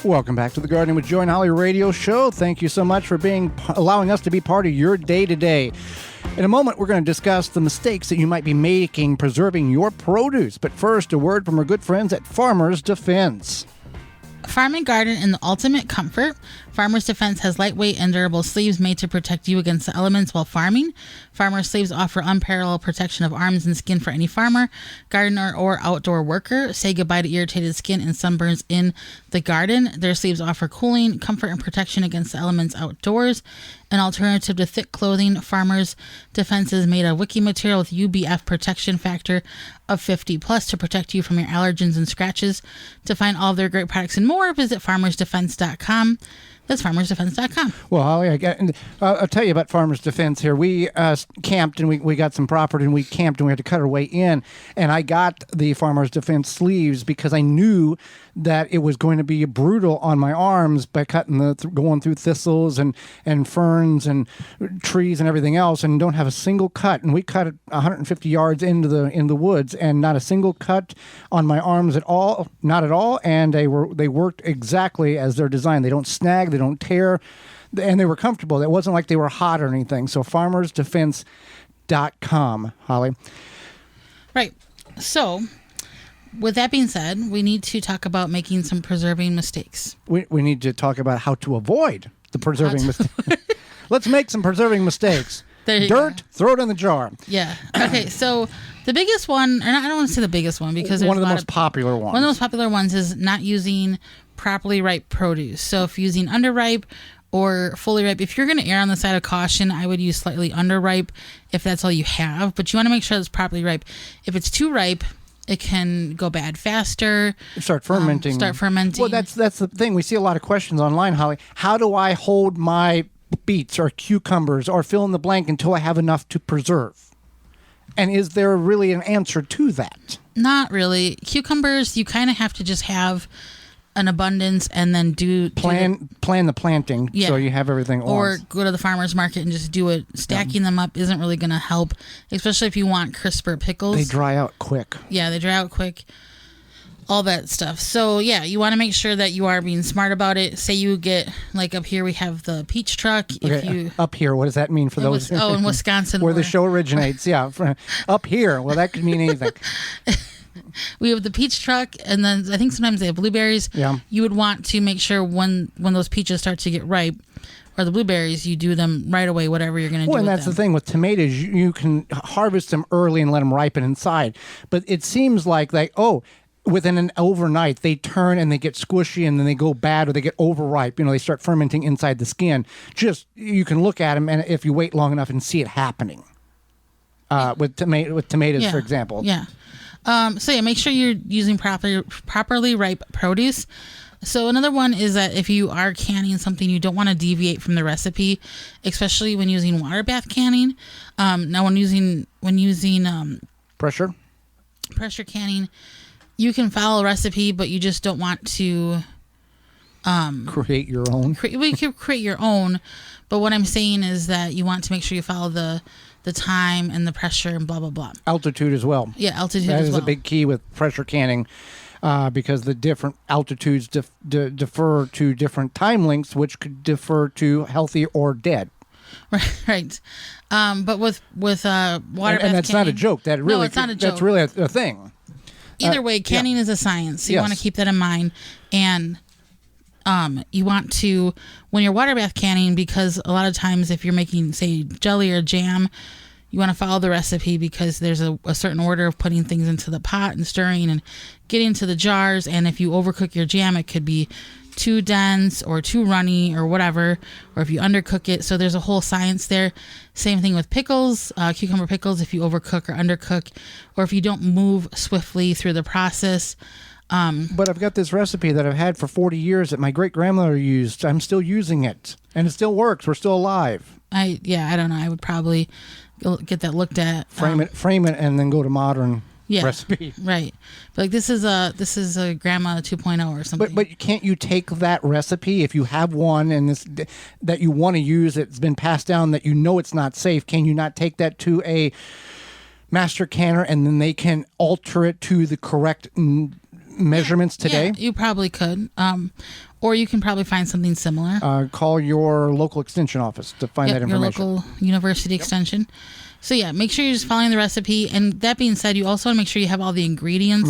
Welcome back to the Gardening with Joy and Holly radio show. Thank you so much for allowing us to be part of your day-to-day. In a moment, we're going to discuss the mistakes that you might be making preserving your produce. But first, a word from our good friends at Farmers Defense. Farm and garden in the ultimate comfort. Farmers Defense has lightweight and durable sleeves made to protect you against the elements while farming. Farmers sleeves offer unparalleled protection of arms and skin for any farmer, gardener, or outdoor worker. Say goodbye to irritated skin and sunburns in the garden. Their sleeves offer cooling, comfort, and protection against the elements outdoors. An alternative to thick clothing, Farmers Defense is made of wicking material with UBF protection factor of 50 plus to protect you from your allergens and scratches. To find all of their great products and more, visit farmersdefense.com. That's farmersdefense.com. Well, Holly, I'll tell you about Farmers Defense here. We camped and we got some property and we camped and we had to cut our way in. And I got the Farmers Defense sleeves because I knew that it was going to be brutal on my arms by going through thistles and ferns and trees and everything else, and don't have a single cut. And we cut it 150 yards in the woods, and not a single cut on my arms at all, not at all. And they worked exactly as they're designed. They don't snag, they don't tear, and they were comfortable. It wasn't like they were hot or anything. So farmersdefense.com, Holly. Right. So, with that being said, we need to talk about making some preserving mistakes. We need to talk about how to avoid the preserving mistakes. Let's make some preserving mistakes. Dirt, throw it in the jar. Yeah. Okay, so the biggest one, I don't want to say the biggest one because there's one of the most popular ones. One of the most popular ones is not using properly ripe produce. So if using underripe or fully ripe, if you're going to err on the side of caution, I would use slightly underripe if that's all you have. But you want to make sure it's properly ripe. If it's too ripe, it can go bad faster. Start fermenting. Well, that's the thing. We see a lot of questions online, Holly. How do I hold my beets or cucumbers or fill in the blank until I have enough to preserve? And is there really an answer to that? Not really. Cucumbers, you kind of have to just have an abundance and then plan the planting, so you have everything or go to the farmer's market and just do it. Stacking them up isn't really going to help, especially if you want crisper pickles. They dry out quick. Yeah, they dry out quick. All that stuff. So yeah, you want to make sure that you are being smart about it. Say you get, like up here we have the peach truck. Up here, what does that mean for those? In Wisconsin. where the show originates. Yeah, up here. Well, that could mean anything. We have the peach truck, and then I think sometimes they have blueberries. Yeah. You would want to make sure when those peaches start to get ripe, or the blueberries, you do them right away, whatever you're going to do. Well, and that's the thing with tomatoes. You can harvest them early and let them ripen inside. But it seems like within an overnight, they turn and they get squishy and then they go bad or they get overripe. They start fermenting inside the skin. You can look at them, and if you wait long enough and see it happening. With tomatoes, for example. Yeah. Make sure you're using properly ripe produce. So another one is that if you are canning something, you don't want to deviate from the recipe, especially when using water bath canning. Now, when using pressure canning, you can follow a recipe, but you just don't want to create your own. You can create your own, but what I'm saying is that you want to make sure you follow the time and the pressure and blah, blah, blah. Altitude as well. Yeah, altitude as well. That is a big key with pressure canning because the different altitudes defer to different time lengths, which could defer to healthy or dead. Right. But with water bath and that's canning, not a joke. It's not a joke. That's really a thing. Either way, canning is a science. So you want to keep that in mind. And you want to, when you're water bath canning, because a lot of times if you're making, say, jelly or jam, you want to follow the recipe because there's a certain order of putting things into the pot and stirring and getting to the jars. And if you overcook your jam, it could be too dense or too runny or whatever, or if you undercook it. So there's a whole science there. Same thing with pickles, cucumber pickles, if you overcook or undercook, or if you don't move swiftly through the process. But I've got this recipe that I've had for 40 years that my great-grandmother used. I'm still using it, and it still works. We're still alive. I don't know. I would probably get that looked at. Frame it, and then go to modern recipe. Right. But like this is a grandma 2.0 or something. But can't you take that recipe if you have one and that you want to use, it's been passed down, that it's not safe? Can you not take that to a master canner and then they can alter it to the correct measurements today? Yeah, you probably could. Or you can probably find something similar. Call your local extension office to find that information. Your local university extension. So yeah, make sure you're just following the recipe. And that being said, you also want to make sure you have all the ingredients,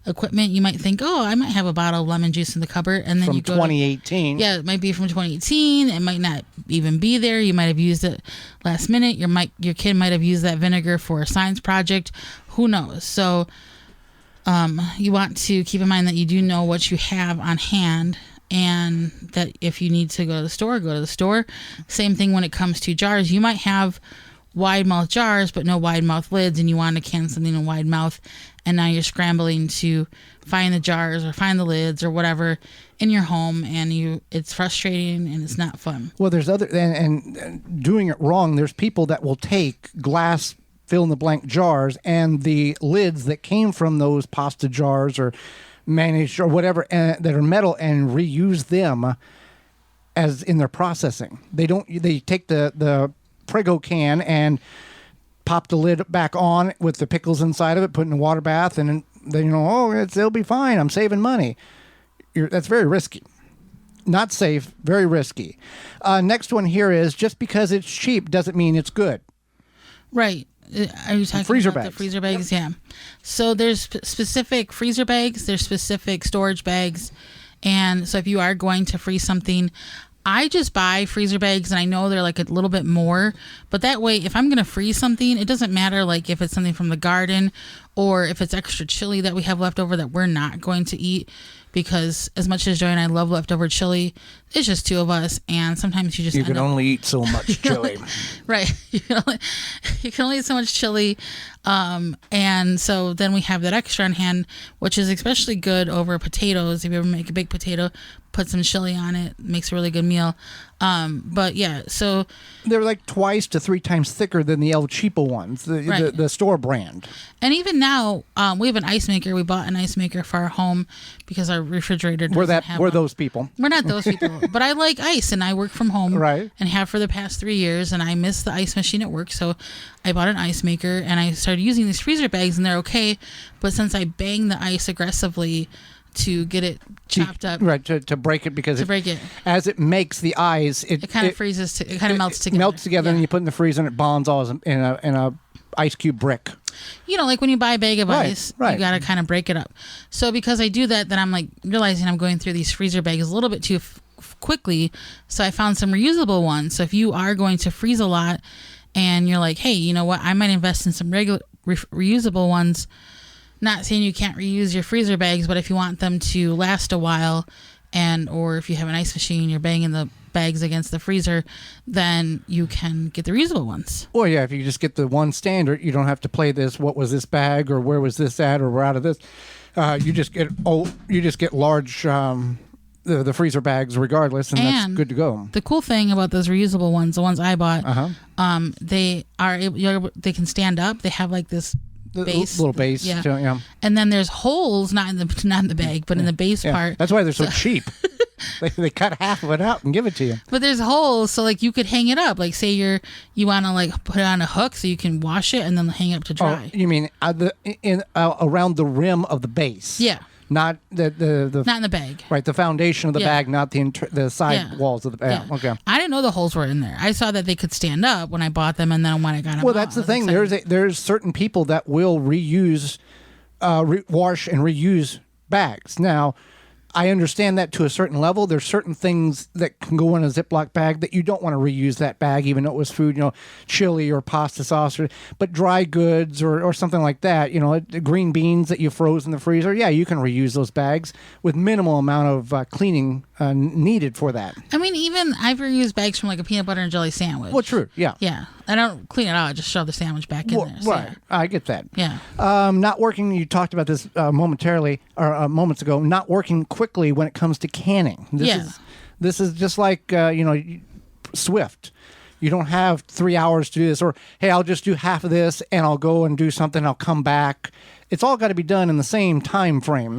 equipment. You might think, oh, I might have a bottle of lemon juice in the cupboard, and then From you go 2018. yeah, it might be from 2018. It might not even be there. You might have used it last minute. Your kid might have used that vinegar for a science project. Who knows? So you want to keep in mind that you do know what you have on hand, and that if you need to go to the store, go to the store. Same thing when it comes to jars. You might have wide mouth jars but no wide mouth lids, and you want to can something in wide mouth, and now you're scrambling to find the jars or find the lids or whatever in your home, and it's frustrating and it's not fun. Well, there's other and doing it wrong. There's people that will take glass fill in the blank jars and the lids that came from those pasta jars or mayonnaise or whatever that are metal and reuse them as in their processing. They take the Prego can and pop the lid back on with the pickles inside of it, put it in a water bath, and then it'll be fine. I'm saving money. That's very risky. Not safe, very risky. Next one here is just because it's cheap doesn't mean it's good. Right. Are you talking freezer about bags. the freezer bags? Yep. Yeah. So there's specific freezer bags. There's specific storage bags. And so if you are going to freeze something, I just buy freezer bags, and I know they're like a little bit more, but that way, if I'm going to freeze something, it doesn't matter like if it's something from the garden or if it's extra chili that we have left over that we're not going to eat, because as much as Joy and I love leftover chili, it's just two of us, and sometimes you can only eat so much chili. Right. You can only eat so much chili. And so then we have that extra on hand, which is especially good over potatoes. If you ever make a baked potato, put some chili on it, makes a really good meal. But yeah, so they're like 2 to 3 times thicker than the El Cheapo ones, the store brand. And even now, we have an ice maker. We bought an ice maker for our home because our refrigerator doesn't have we're one. those people. We're not those people, but I like ice, and I work from home, right? And have for the past 3 years, and I miss the ice machine at work, so I bought an ice maker, and I started using these freezer bags, and they're okay. But since I bang the ice aggressively to get it chopped up, right, to break it, because as it makes the ice, it kind of freezes. It kind of melts together. Melts together, and you put it in the freezer, and it bonds all in a ice cube brick. Like when you buy a bag of ice, right. You got to kind of break it up. So because I do that, then I'm like realizing I'm going through these freezer bags a little bit too quickly. So I found some reusable ones. So if you are going to freeze a lot and you're like, hey, you know what? I might invest in some regular reusable ones. Not saying you can't reuse your freezer bags, but if you want them to last a while, or if you have an ice machine, you're banging the bags against the freezer, then you can get the reusable ones. Well, yeah, if you just get the one standard, you don't have to play this. What was this bag, or where was this at, or we're out of this. You just get large the freezer bags regardless, and that's good to go. The cool thing about those reusable ones, the ones I bought, they can stand up. They have like this base, little base, yeah. And then there's holes, not in the bag, but in the base part. That's why they're so cheap. They cut half of it out and give it to you. But there's holes, so like you could hang it up. Like say you want to like put it on a hook so you can wash it and then hang it up to dry. Oh, you mean around the rim of the base? Yeah. Not the not in the bag. Right, the foundation of the bag, not the side walls of the bag. Yeah. Okay. I didn't know the holes were in there. I saw that they could stand up when I bought them, and then when I got them. Well, that's the thing. There's certain people that will reuse, wash and reuse bags. Now, I understand that to a certain level. There's certain things that can go in a Ziploc bag that you don't want to reuse that bag, even though it was food, chili or pasta sauce, but dry goods or something like that, green beans that you froze in the freezer. Yeah, you can reuse those bags with minimal amount of cleaning needed for that. I mean, even I've reused bags from like a peanut butter and jelly sandwich. Well, true. Yeah. Yeah. I don't clean it out. I just shove the sandwich back in there. So. Right. I get that. Yeah. Not working. You talked about this moments ago. Not working quickly when it comes to canning. This is just like Swift. You don't have 3 hours to do this, or hey, I'll just do half of this and I'll go and do something. I'll come back. It's all got to be done in the same time frame.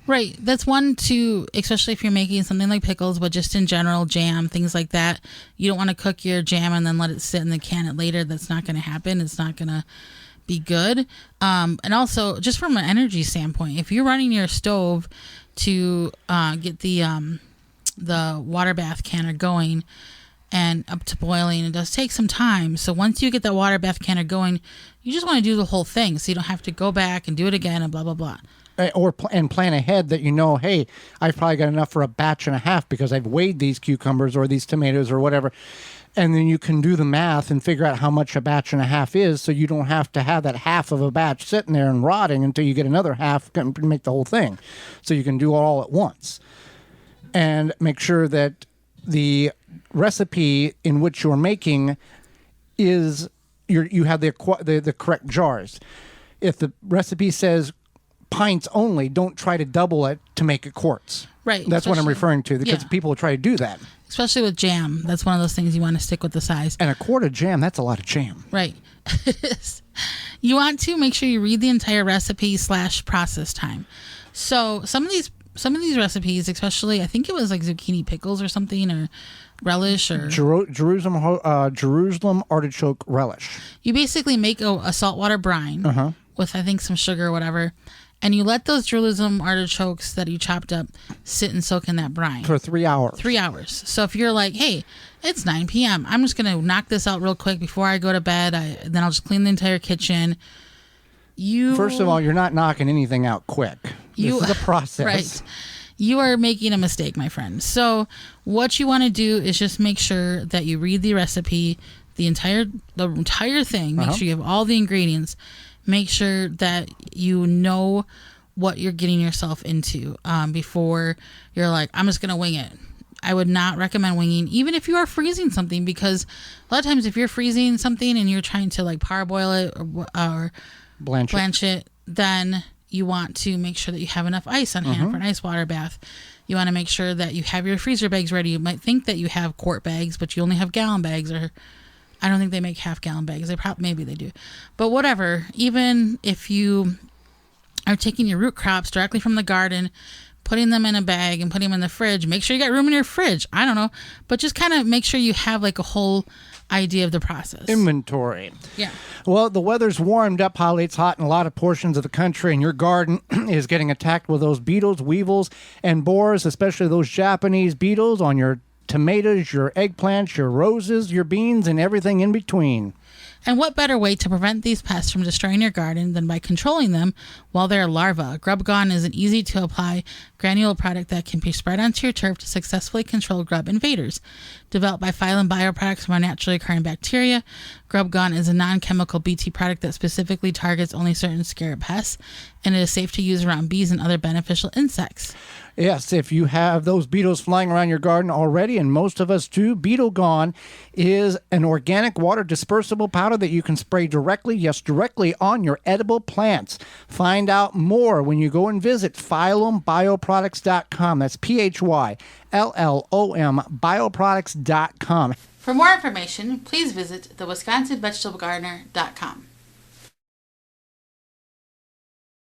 Right. That's one to, especially if you're making something like pickles, but just in general, jam, things like that. You don't want to cook your jam and then let it sit and then can it later. That's not going to happen. It's not going to be good. And also, just from an energy standpoint, if you're running your stove to get the the water bath canner going and up to boiling. It does take some time. So once you get that water bath canner going, you just want to do the whole thing so you don't have to go back and do it again and blah, blah, blah. And plan ahead that hey, I've probably got enough for a batch and a half because I've weighed these cucumbers or these tomatoes or whatever. And then you can do the math and figure out how much a batch and a half is, so you don't have to have that half of a batch sitting there and rotting until you get another half to make the whole thing. So you can do it all at once. And make sure that the recipe in which you're making is you have the correct jars. If the recipe says pints only, don't try to double it to make it quarts. Right. That's what I'm referring to, because people try to do that. Especially with jam. That's one of those things you want to stick with the size. And a quart of jam, that's a lot of jam. Right. You want to make sure you read the entire recipe / process time. So some of these recipes, especially, I think it was like zucchini pickles or something, or relish, or Jerusalem artichoke relish. You basically make a saltwater brine with, I think, some sugar or whatever, and you let those Jerusalem artichokes that you chopped up sit and soak in that brine for 3 hours. 3 hours. So if you're like, hey, it's 9 p.m., I'm just gonna knock this out real quick before I go to bed. Then I'll just clean the entire kitchen. First of all, you're not knocking anything out quick. This is a process. Right. You are making a mistake, my friend. So what you want to do is just make sure that you read the recipe, the entire thing. Make sure you have all the ingredients. Make sure that you know what you're getting yourself into before you're like, I'm just going to wing it. I would not recommend winging, even if you are freezing something, because a lot of times if you're freezing something and you're trying to like parboil it or blanch it, then you want to make sure that you have enough ice on hand for an ice water bath. You want to make sure that you have your freezer bags ready. You might think that you have quart bags, but you only have gallon bags, or I don't think they make half-gallon bags. Maybe they do. But whatever, even if you are taking your root crops directly from the garden, putting them in a bag and putting them in the fridge, make sure you got room in your fridge. I don't know. But just kind of make sure you have like a whole idea of the process. Inventory. Yeah. Well, the weather's warmed up. Holly, it's hot in a lot of portions of the country, and your garden is getting attacked with those beetles, weevils, and borers, especially those Japanese beetles on your tomatoes, your eggplants, your roses, your beans, and everything in between. And what better way to prevent these pests from destroying your garden than by controlling them while they're larvae? Grub Gone is an easy-to-apply granule product that can be spread onto your turf to successfully control grub invaders. Developed by Phylum Bioproducts from our naturally occurring bacteria, Grub Gone is a non-chemical BT product that specifically targets only certain scarab pests, and it is safe to use around bees and other beneficial insects. Yes, if you have those beetles flying around your garden already, and most of us do, Beetle Gone is an organic water dispersible powder that you can spray directly on your edible plants. Find out more when you go and visit PhylumBioproducts.com. That's PhylLOM Bioproducts.com. For more information, please visit theWisconsinVegetableGardener.com.